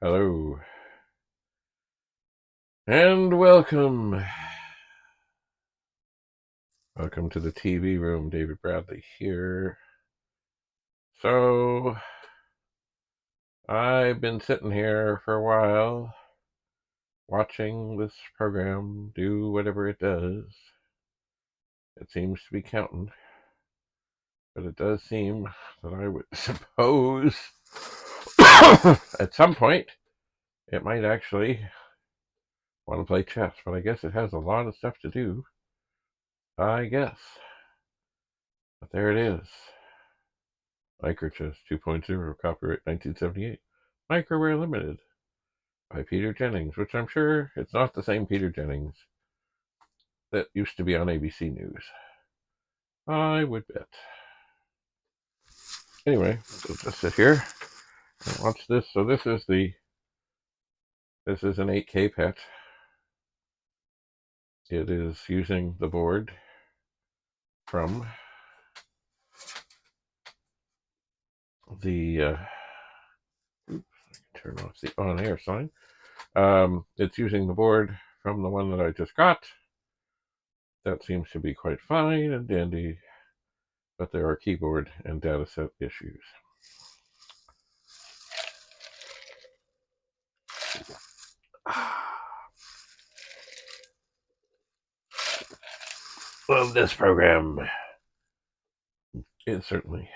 Hello, and welcome. Welcome to the TV room. David Bradley here. So, I've been sitting here for a while, watching this program do whatever it does. It seems to be counting, but it does seem that I would suppose at some point it might actually want to play chess, but I guess it has a lot of stuff to do. I guess. But there it is. Microchess 2.0, copyright 1978. Microware Limited by Peter Jennings, which I'm sure it's not the same Peter Jennings that used to be on ABC News. I would bet. Anyway, so just sit here and watch this. So this is an 8K pet. It is using the board from the oops, I can turn off the on-air sign. It's using the board from the one that I just got. That seems to be quite fine and dandy, but there are keyboard and dataset issues. Well, this program is certainly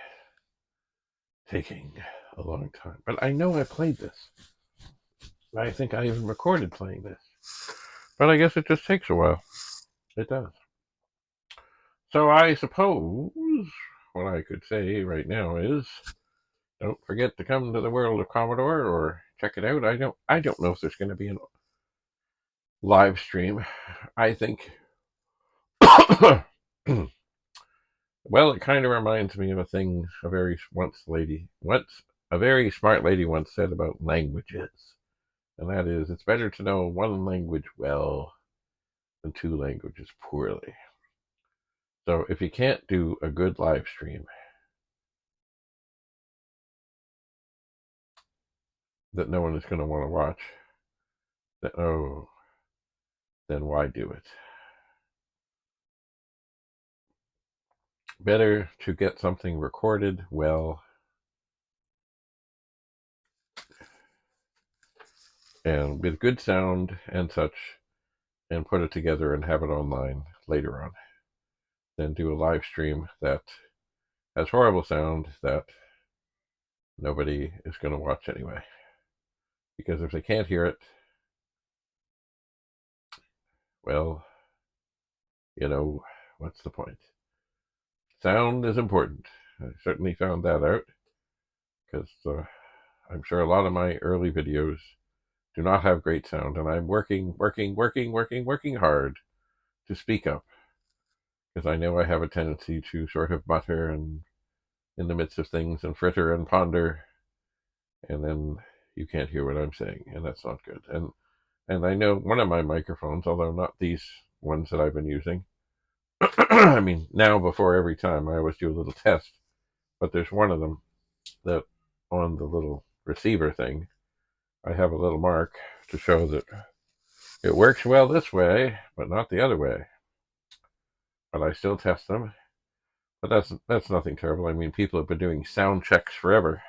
taking a long time, but I know I played this. I think I even recorded playing this, but I guess it just takes a while. It does. So I suppose what I could say right now is, don't forget to come to the World of Commodore or check it out. I don't know if there's going to be a live stream. I think well, it kind of reminds me of a thing a very smart lady once said about languages, and that is, it's better to know one language well than two languages poorly. So if you can't do a good live stream that no one is going to want to watch, then why do it? Better to get something recorded well and with good sound and such, and put it together and have it online later on, than do a live stream that has horrible sound that nobody is going to watch anyway. Because if they can't hear it, well, what's the point? Sound is important. I certainly found that out, because I'm sure a lot of my early videos do not have great sound, and I'm working hard to speak up, because I know I have a tendency to sort of mutter and in the midst of things and fritter and ponder, and then you can't hear what I'm saying, and that's not good. And I know one of my microphones, although not these ones that I've been using, I mean, now before every time I always do a little test, but there's one of them that on the little receiver thing, I have a little mark to show that it works well this way, but not the other way. But I still test them. But that's nothing terrible. I mean, people have been doing sound checks forever,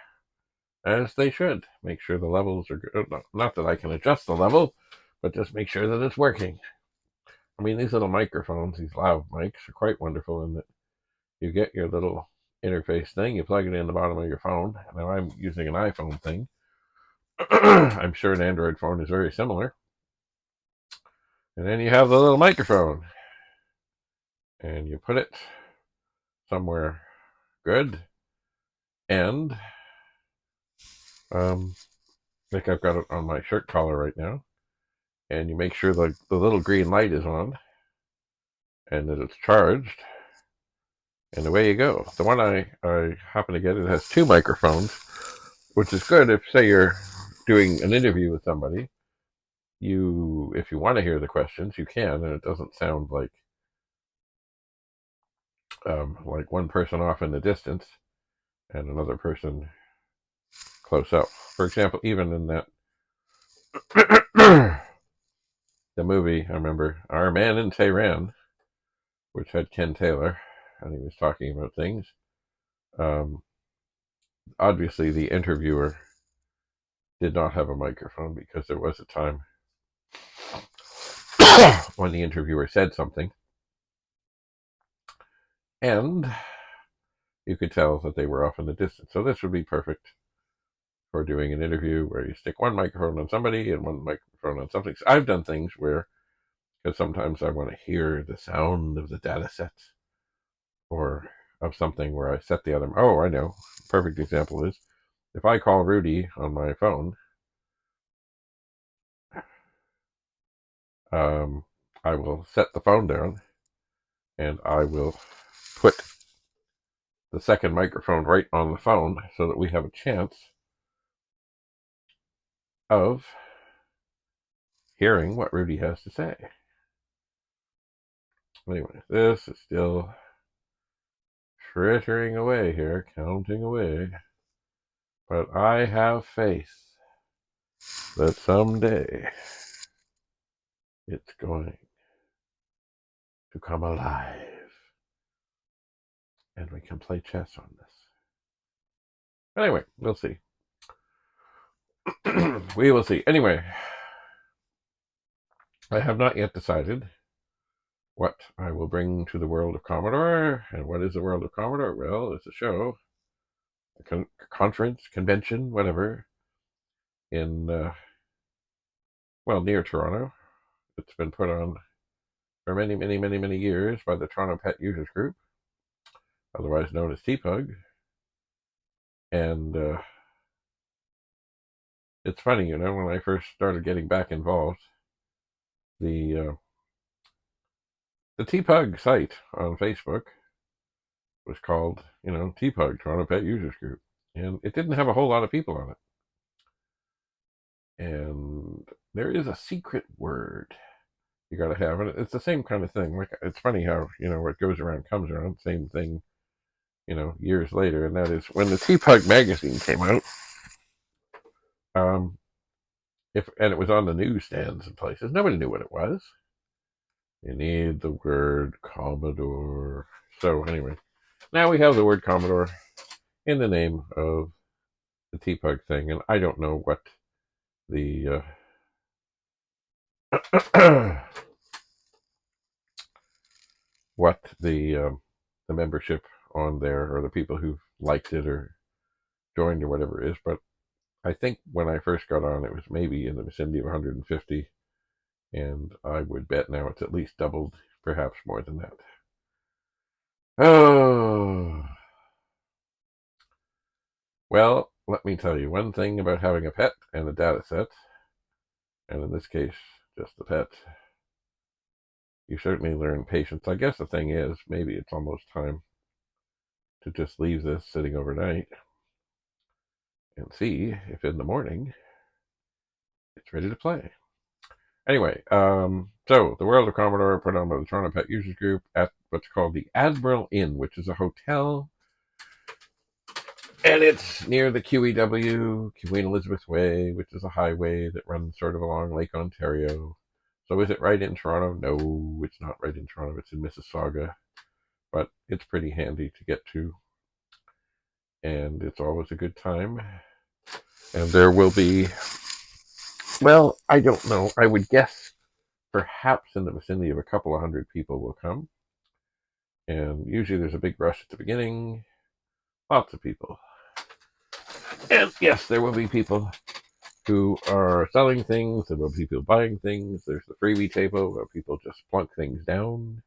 as they should. Make sure the levels are good. Not that I can adjust the level, but just make sure that it's working. I mean, these little microphones, these lav mics, are quite wonderful in that you get your little interface thing, you plug it in the bottom of your phone. Now I'm using an iPhone thing. I'm sure an Android phone is very similar. And then you have the little microphone, and you put it somewhere good, and like I've got it on my shirt collar right now, and you make sure the little green light is on and that it's charged, and away you go. The one I happen to get, it has two microphones, which is good if, say, you're doing an interview with somebody. If you want to hear the questions, you can, and it doesn't sound like one person off in the distance and another person close up. For example, even in that The movie, I remember, Our Man in Tehran, which had Ken Taylor, and he was talking about things. Obviously, the interviewer did not have a microphone because there was a time when the interviewer said something, and you could tell that they were off in the distance. So this would be perfect for doing an interview where you stick one microphone on somebody and one microphone on something. So I've done things where, because sometimes I want to hear the sound of the data sets or of something where I set the other. Oh, I know. Perfect example is if I call Rudy on my phone, I will set the phone down and I will put the second microphone right on the phone so that we have a chance of hearing what Rudy has to say. Anyway, this is still frittering away here, counting away. But I have faith that someday it's going to come alive and we can play chess on this. Anyway, we'll see. We will see. Anyway, I have not yet decided what I will bring to the World of Commodore. And what is the World of Commodore? Well, it's a show, a conference, convention, whatever, in, near Toronto. It's been put on for many, many, many, many years by the Toronto Pet Users Group, otherwise known as TPUG. And it's funny, when I first started getting back involved, the TPUG site on Facebook was called, TPUG, Toronto Pet Users Group. And it didn't have a whole lot of people on it. And there is a secret word you got to have. And it's the same kind of thing. Like, it's funny how, what goes around comes around, same thing, years later. And that is when the TPUG magazine came out, and it was on the newsstands and places, nobody knew what it was. You need the word Commodore. So anyway, now we have the word Commodore in the name of the TPUG thing, and I don't know what the what the membership on there or the people who liked it or joined or whatever is, but I think when I first got on, it was maybe in the vicinity of 150, and I would bet now it's at least doubled, perhaps more than that. Oh, well, let me tell you one thing about having a pet and a data set, and in this case, just the pet. You certainly learn patience. I guess the thing is, maybe it's almost time to just leave this sitting overnight and see if in the morning it's ready to play. Anyway, so the World of Commodore put on by the Toronto Pet Users Group at what's called the Admiral Inn, which is a hotel, and it's near the QEW, Queen Elizabeth Way, which is a highway that runs sort of along Lake Ontario. So is it right in Toronto? No, it's not right in Toronto. It's in Mississauga, but it's pretty handy to get to, and it's always a good time. And there will be, well, I don't know. I would guess perhaps in the vicinity of a couple of hundred people will come. And usually there's a big rush at the beginning. Lots of people. And yes, there will be people who are selling things. There will be people buying things. There's the freebie table where people just plunk things down.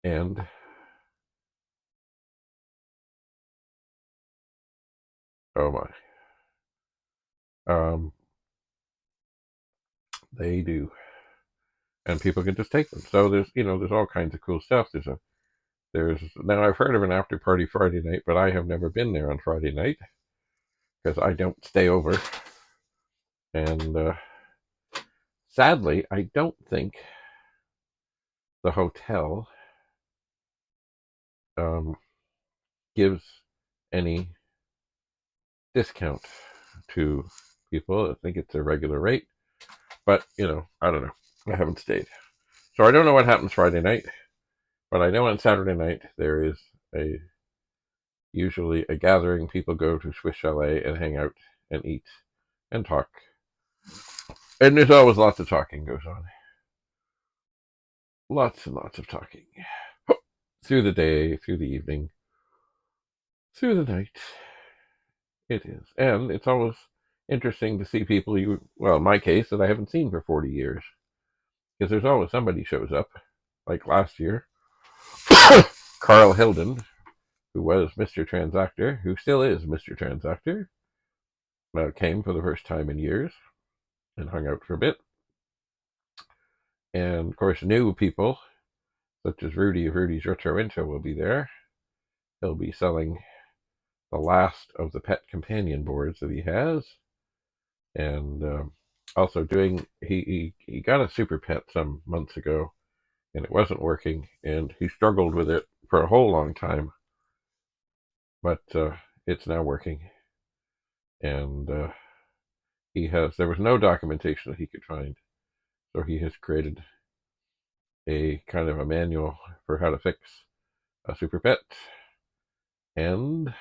And oh my. They do. And people can just take them. So there's all kinds of cool stuff. There's now I've heard of an after party Friday night, but I have never been there on Friday night because I don't stay over. And sadly, I don't think the hotel gives any discount to people. I think it's a regular rate. But, I don't know. I haven't stayed. So I don't know what happens Friday night. But I know on Saturday night there is usually a gathering. People go to Swiss Chalet and hang out and eat and talk. And there's always lots of talking goes on. Lots and lots of talking. Through the day, through the evening, through the night. It is. And it's always interesting to see people well, in my case, that I haven't seen for 40 years. Because there's always somebody shows up. Like last year, Carl Hilden, who was Mr. Transactor, who still is Mr. Transactor, came for the first time in years and hung out for a bit. And of course, new people such as Rudy of Rudy's Retro Info will be there. He'll be selling the last of the pet companion boards that he has, and also doing. He got a super pet some months ago, and it wasn't working, and he struggled with it for a whole long time, but it's now working, and there was no documentation that he could find, so he has created a kind of a manual for how to fix a super pet, and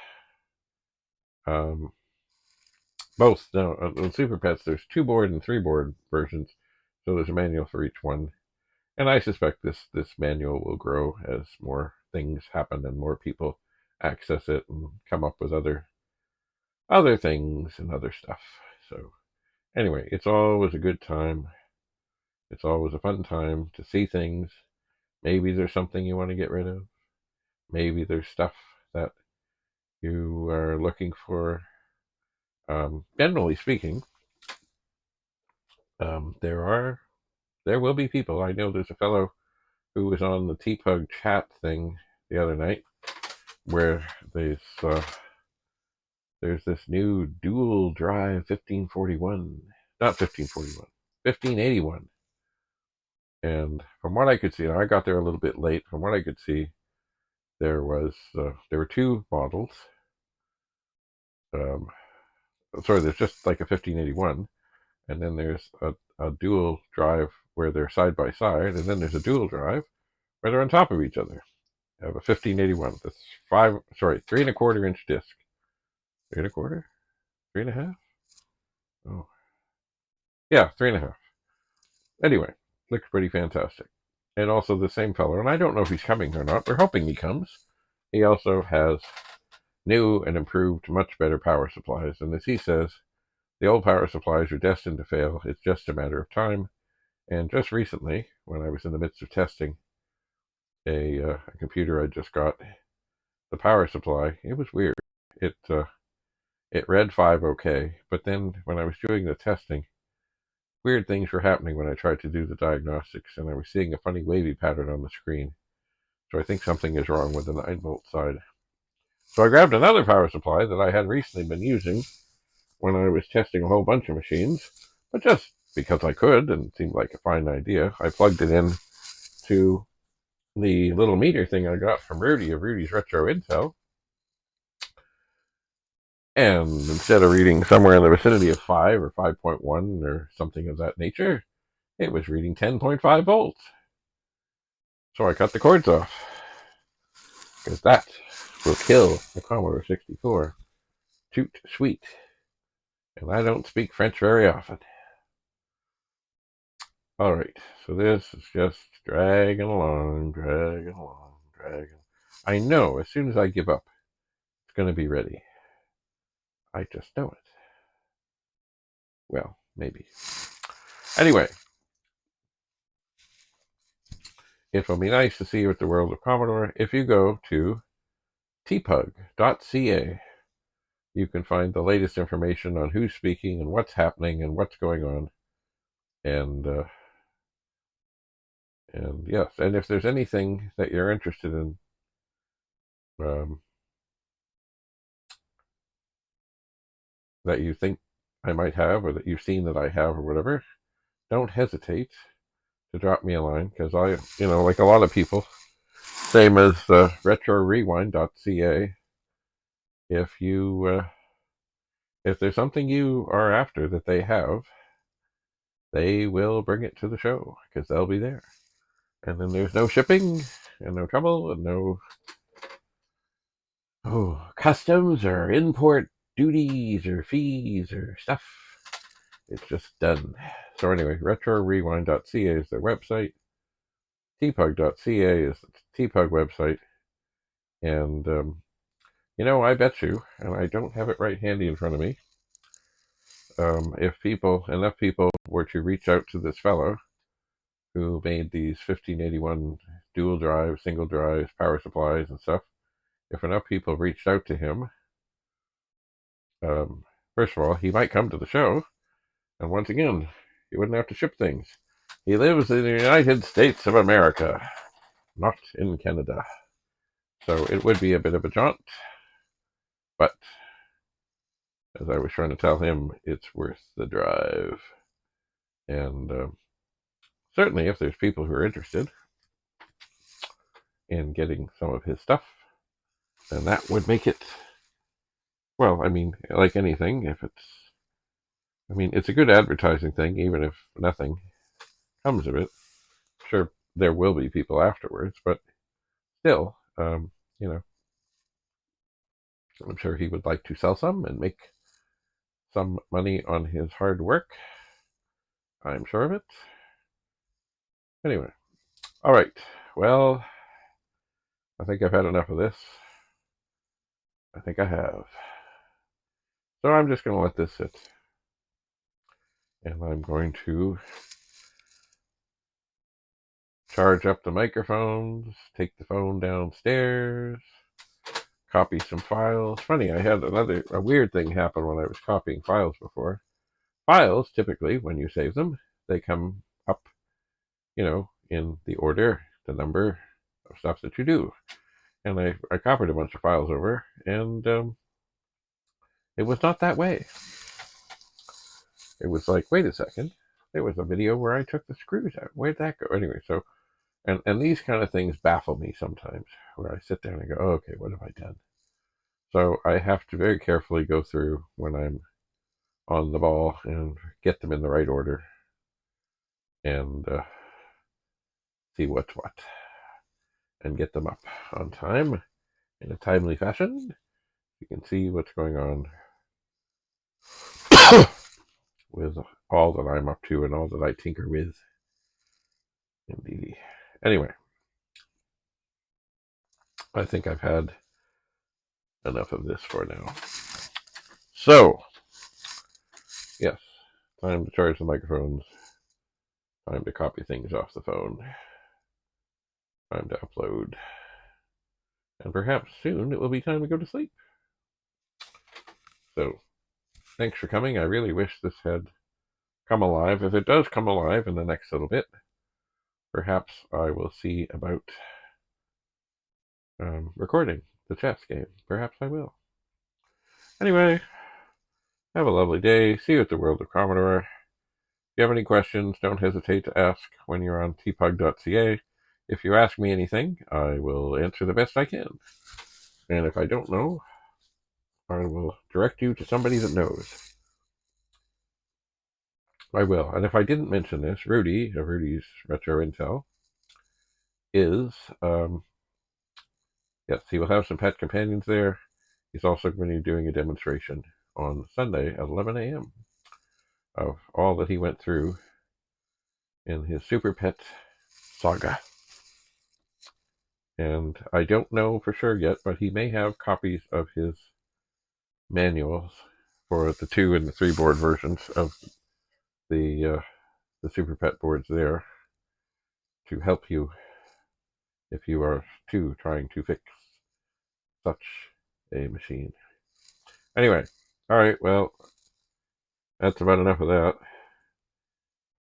both. No, on super pets there's 2-board and 3-board versions, so there's a manual for each one, and I suspect this manual will grow as more things happen and more people access it and come up with other things and other stuff. So anyway, it's always a good time. It's always a fun time to see things. Maybe there's something you want to get rid of. Maybe there's stuff that you are looking for. Generally speaking, there will be people. I know there's a fellow who was on the TPUG chat thing the other night, where there's this new dual drive 1541, not 1541, 1581. And from what I could see, and I got there a little bit late, from what I could see, there were 2 models. There's just like a 1581, and then there's a dual drive where they're side by side, and then there's a dual drive where they're on top of each other. I have a 1581. That's 3.25 inch disc. 3.25? 3.5? Oh, yeah, 3.5. Anyway, looks pretty fantastic. And also the same fellow, and I don't know if he's coming or not. We're hoping he comes. He also has new and improved, much better power supplies. And as he says, the old power supplies are destined to fail. It's just a matter of time. And just recently, when I was in the midst of testing a computer I just got, the power supply, it was weird. It read 5 okay, but then when I was doing the testing, weird things were happening when I tried to do the diagnostics, and I was seeing a funny wavy pattern on the screen. So I think something is wrong with the 9-volt side. So I grabbed another power supply that I had recently been using when I was testing a whole bunch of machines, but just because I could and it seemed like a fine idea, I plugged it in to the little meter thing I got from Rudy of Rudy's Retro Intel. And instead of reading somewhere in the vicinity of 5 or 5.1 or something of that nature, it was reading 10.5 volts. So I cut the cords off, because that will kill the Commodore 64. Toot sweet. And I don't speak French very often. Alright, so this is just dragging along. I know as soon as I give up, it's going to be ready. I just know it. Well, maybe. Anyway, it will be nice to see you at the World of Commodore. If you go to TPUG.CA, you can find the latest information on who's speaking and what's happening and what's going on. And yes, and if there's anything that you're interested in, that you think I might have, or that you've seen that I have, or whatever, don't hesitate to drop me a line, because like a lot of people, same as RetroRewind.ca, if you if there's something you are after that they have, they will bring it to the show because they'll be there. And then there's no shipping and no trouble and no customs or import duties or fees or stuff. It's just done. So anyway, retrorewind.ca is their website. TPUG.CA is the TPUG website. And, I bet you, and I don't have it right handy in front of me, if enough people were to reach out to this fellow who made these 1581 dual drive, single drives, power supplies and stuff, if enough people reached out to him, first of all, he might come to the show, and once again, he wouldn't have to ship things. He lives in the United States of America, not in Canada. So it would be a bit of a jaunt, but as I was trying to tell him, it's worth the drive. And certainly, if there's people who are interested in getting some of his stuff, then that would make it, well, I mean, like anything, it's a good advertising thing, even if nothing comes of it. Sure, there will be people afterwards, but still, I'm sure he would like to sell some and make some money on his hard work. I'm sure of it. Anyway, all right. Well, I think I've had enough of this. I think I have. So I'm just going to let this sit. And I'm going to charge up the microphones, take the phone downstairs, copy some files. Funny, I had a weird thing happen when I was copying files before. Files, typically, when you save them, they come up, in the order, the number of stuff that you do. And I copied a bunch of files over, and it was not that way. It was like, wait a second, there was a video where I took the screws out. Where'd that go? Anyway, so, and these kind of things baffle me sometimes, where I sit down and go, oh, okay, what have I done? So I have to very carefully go through when I'm on the ball and get them in the right order and see what's what and get them up on time in a timely fashion. You can see what's going on with all that I'm up to and all that I tinker with. Indeed. Anyway, I think I've had enough of this for now. So, yes, time to charge the microphones, time to copy things off the phone, time to upload, and perhaps soon it will be time to go to sleep. So, thanks for coming. I really wish this had come alive. If it does come alive in the next little bit, perhaps I will see about recording the chess game. Perhaps I will. Anyway, have a lovely day. See you at the World of Commodore. If you have any questions, don't hesitate to ask when you're on TPUG.CA. If you ask me anything, I will answer the best I can. And if I don't know, I will direct you to somebody that knows. I will. And if I didn't mention this, Rudy of Rudy's Retro Intel is, yes, he will have some pet companions there. He's also going to be doing a demonstration on Sunday at 11 a.m. of all that he went through in his Super Pet saga. And I don't know for sure yet, but he may have copies of his manuals for the 2 and the 3 board versions of the Super Pet boards there to help you if you are too trying to fix such a machine. Anyway, all right, well, that's about enough of that.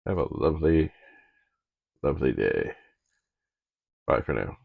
Have a lovely, lovely day. Bye for now.